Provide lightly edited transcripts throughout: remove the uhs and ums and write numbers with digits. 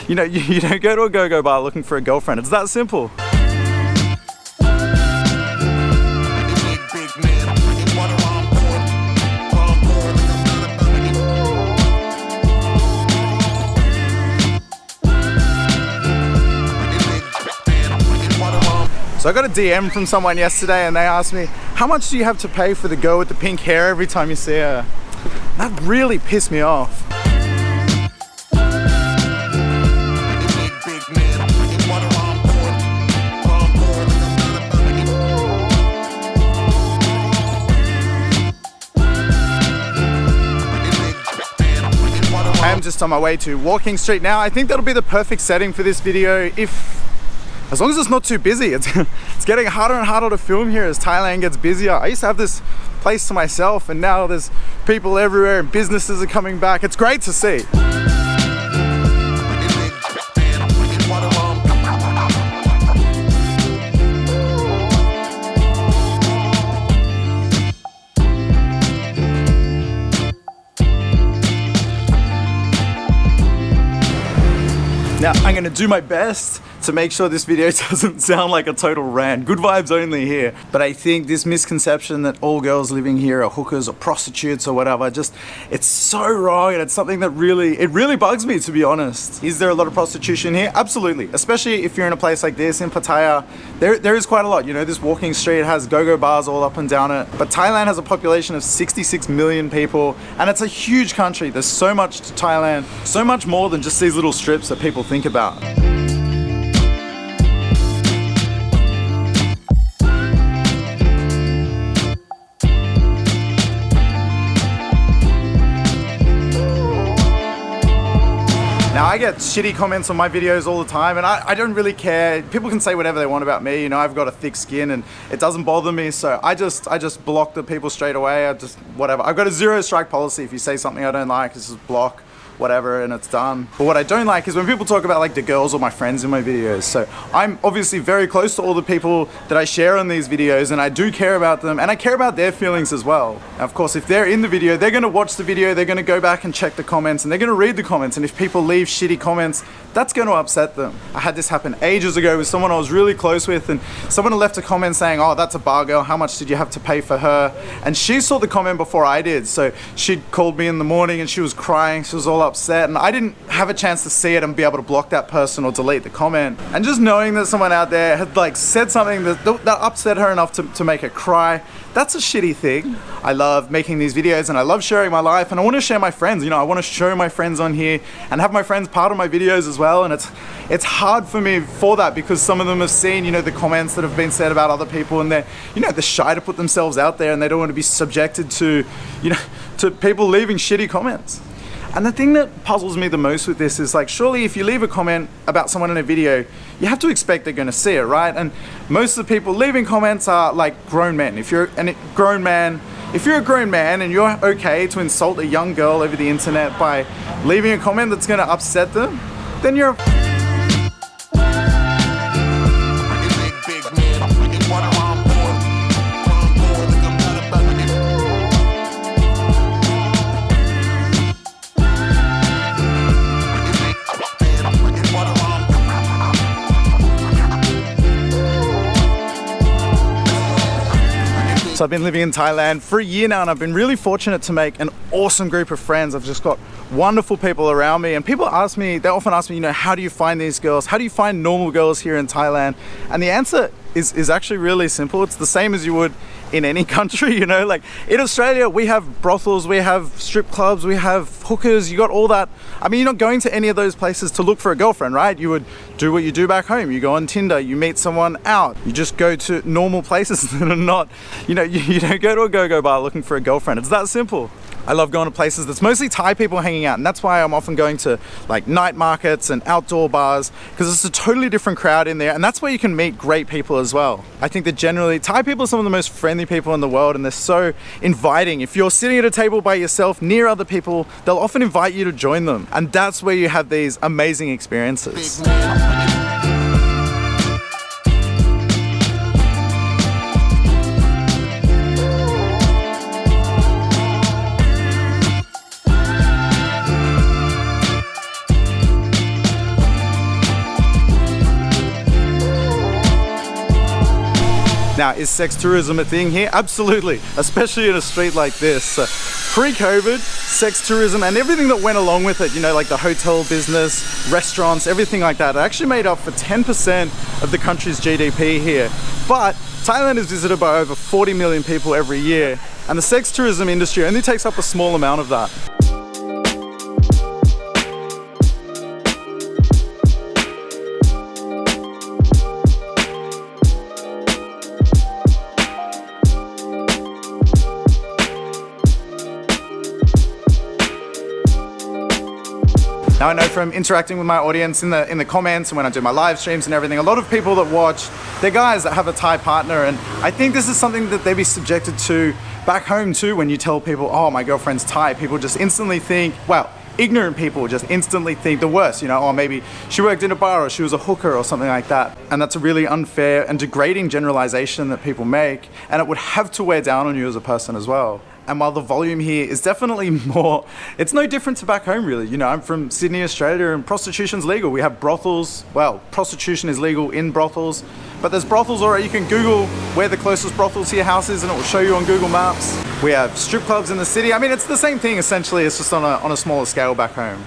You know, you don't go to a go-go bar looking for a girlfriend. It's that simple. So I got a DM from someone yesterday and they asked me, how much do you have to pay for the girl with the pink hair every time you see her? That really pissed me off. I am just on my way to Walking Street now. I think that'll be the perfect setting for this video as long as it's not too busy. It's getting harder and harder to film here as Thailand gets busier. I used to have this place to myself and now there's people everywhere and businesses are coming back. It's great to see. Now, I'm gonna do my best to make sure this video doesn't sound like a total rant. Good vibes only here. But I think this misconception that all girls living here are hookers or prostitutes or whatever, it's so wrong, and it's something that really bugs me, to be honest. Is there a lot of prostitution here? Absolutely. Especially if you're in a place like this, in Pattaya, there is quite a lot. You know, this Walking Street has go-go bars all up and down it. But Thailand has a population of 66 million people, and it's a huge country. There's so much to Thailand, so much more than just these little strips that people think about. Now, I get shitty comments on my videos all the time and I don't really care. People can say whatever they want about me. You know, I've got a thick skin and it doesn't bother me. So I just block the people straight away. Whatever. I've got a 0 strike policy. If you say something I don't like, it's just block, whatever, and it's done. But what I don't like is when people talk about like the girls or my friends in my videos. So I'm obviously very close to all the people that I share on these videos and I do care about them and I care about their feelings as well. Now, of course, if they're in the video, they're gonna watch the video, they're gonna go back and check the comments and they're gonna read the comments, and if people leave shitty comments, that's gonna upset them. I had this happen ages ago with someone I was really close with, and someone left a comment saying, oh, that's a bar girl, how much did you have to pay for her? And she saw the comment before I did, so she called me in the morning and she was crying, she was all upset, and I didn't have a chance to see it and be able to block that person or delete the comment. And just knowing that someone out there had like said something that upset her enough to make her cry, that's a shitty thing. I love making these videos and I love sharing my life, and I want to share my friends. You know, I want to show my friends on here and have my friends part of my videos as well, and it's hard for me for that because some of them have seen, you know, the comments that have been said about other people, and they're shy to put themselves out there and they don't want to be subjected to, you know, to people leaving shitty comments. And the thing that puzzles me the most with this is like, surely if you leave a comment about someone in a video, you have to expect they're gonna see it, right? And most of the people leaving comments are like grown men. If you're a grown man and you're okay to insult a young girl over the internet by leaving a comment that's gonna upset them, then you're So I've been living in Thailand for a year now and I've been really fortunate to make an awesome group of friends. I've just got wonderful people around me, and people they often ask me, you know, how do you find these girls? How do you find normal girls here in Thailand? And the answer is actually really simple. It's the same as you would in any country, you know, like in Australia, we have brothels, we have strip clubs, we have hookers, you got all that. I mean, you're not going to any of those places to look for a girlfriend, right? You would do what you do back home. You go on Tinder, you meet someone out, you just go to normal places that are not, you know, you don't go to a go-go bar looking for a girlfriend. It's that simple. I love going to places that's mostly Thai people hanging out, and that's why I'm often going to like night markets and outdoor bars, because it's a totally different crowd in there, and that's where you can meet great people as well. I think that generally Thai people are some of the most friendly people in the world, and they're so inviting. If you're sitting at a table by yourself near other people, they'll often invite you to join them, and that's where you have these amazing experiences. Now, is sex tourism a thing here? Absolutely, especially in a street like this. Pre-COVID, sex tourism and everything that went along with it, you know, like the hotel business, restaurants, everything like that, it actually made up for 10% of the country's GDP here. But Thailand is visited by over 40 million people every year, and the sex tourism industry only takes up a small amount of that. Now I know from interacting with my audience in the comments and when I do my live streams and everything, a lot of people that watch, they're guys that have a Thai partner, and I think this is something that they'd be subjected to back home too. When you tell people, oh, my girlfriend's Thai, people just instantly think, well, ignorant people just instantly think the worst, you know, or maybe she worked in a bar or she was a hooker or something like that. And that's a really unfair and degrading generalization that people make, and it would have to wear down on you as a person as well. And while the volume here is definitely more, it's no different to back home really. You know, I'm from Sydney, Australia, and prostitution's legal. We have brothels. Well, prostitution is legal in brothels, but there's brothels, or you can Google where the closest brothel to your house is and it will show you on Google Maps. We have strip clubs in the city. I mean, it's the same thing essentially, it's just on a smaller scale back home.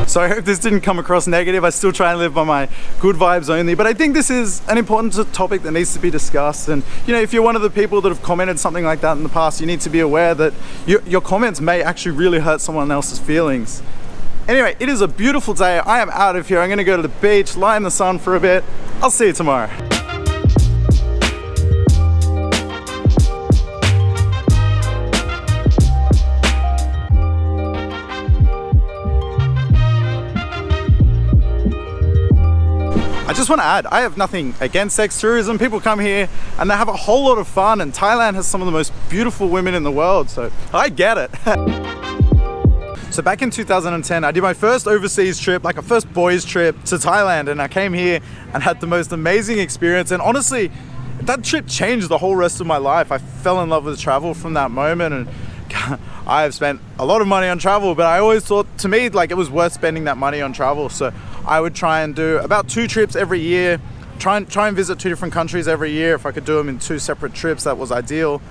So I hope this didn't come across negative. I still try and live by my good vibes only, but I think this is an important topic that needs to be discussed. And you know, if you're one of the people that have commented something like that in the past, you need to be aware that your comments may actually really hurt someone else's feelings. Anyway, it is a beautiful day. I am out of here. I'm gonna go to the beach, lie in the sun for a bit. I'll see you tomorrow. I just want to add, I have nothing against sex tourism. People come here and they have a whole lot of fun, and Thailand has some of the most beautiful women in the world, so I get it. So back in 2010, I did my first overseas trip, like a first boys trip to Thailand, and I came here and had the most amazing experience. And honestly, that trip changed the whole rest of my life. I fell in love with travel from that moment, and I have spent a lot of money on travel, but I always thought, to me, like, it was worth spending that money on travel. So I would try and do about 2 trips every year, try and visit 2 different countries every year. If I could do them in 2 separate trips, that was ideal.